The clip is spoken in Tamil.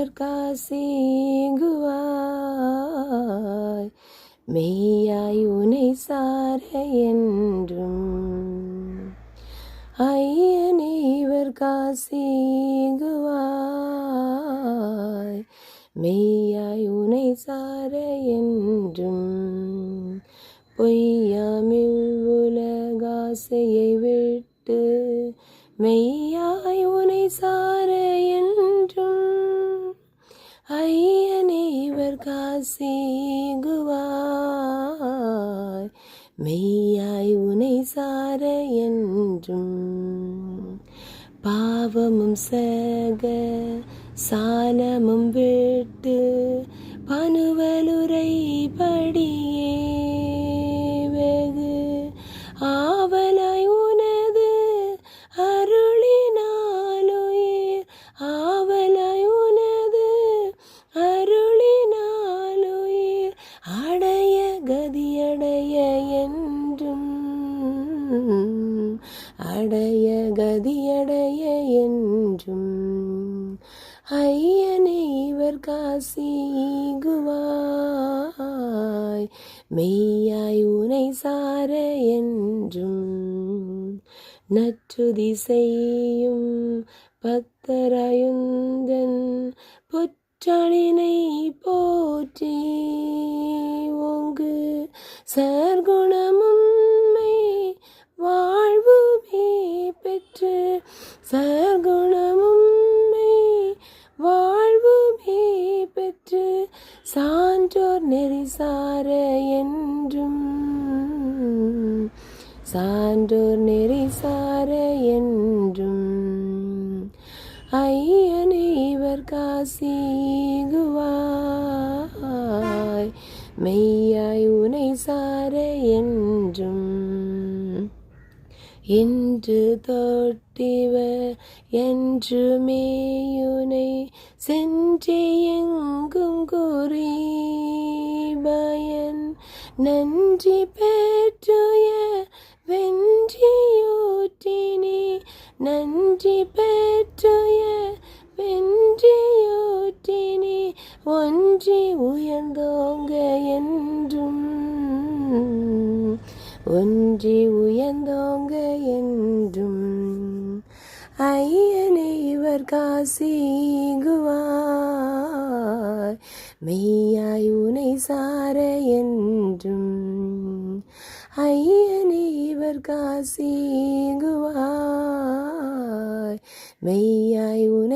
இவர் காசேங்குவாய் மெய்யாய் உனை சார என்றும். ஐயனே இவர் காசேங்குவாய் மெய்யாய் உனை சார என்றும். பொய்யாமில் உலகாசையை விட்டு மெய்யாய் உனை சார என்றும். ஐயனே இவர் காசேங்குவாய் மெய்யாய் உனை சார என்றும். பாவமும் சக சாலமும் விட்டு பனுவலுரை படியே வெகு ஆவலாய் உனது அருளினாலுயிர் ஆவலாய் உனது அருளினாலுயிர் அடைய கதியடைய என்றும். அடைய கதியடைய என்றும். ஐயனே இவர் காசேங்குவாய் மெய்யாய் உனை சார என்றும். நற்றுதி செய்யும் பக்தராயுந்தன் பொற்றாளினை போற்றி ஓங்கு சர்க்குணமும்மை வாழ்வுமே பெற்று சர்க்குணமும்மை வாழ்வுமே பெற்று சான்றோர் நெறி சார என்றும். சான்றோர் நெறி சார என்றும். ஐயனே இவர் காசேங்குவாய் மெய்யாய் உனை சார என்றும். இன்று தொட்டிவர் என்று மேயுனை சென்றே எங்கும் குறி பயன் நன்றி பெற்றுய வென்றியூற்றினே. நன்றி பெற்றுய வென்றியூற்றினே ஒன்றி உயர்ந்தோங்க என்றும். ஒன்றி உயர்ந்தோங்க என்றும். ஐயனே இவர் காசேங்குவாய் மெய்யாய் உனை சார என்றும். ஐயனே இவர் காசேங்குவாய் மெய்யாய் உனை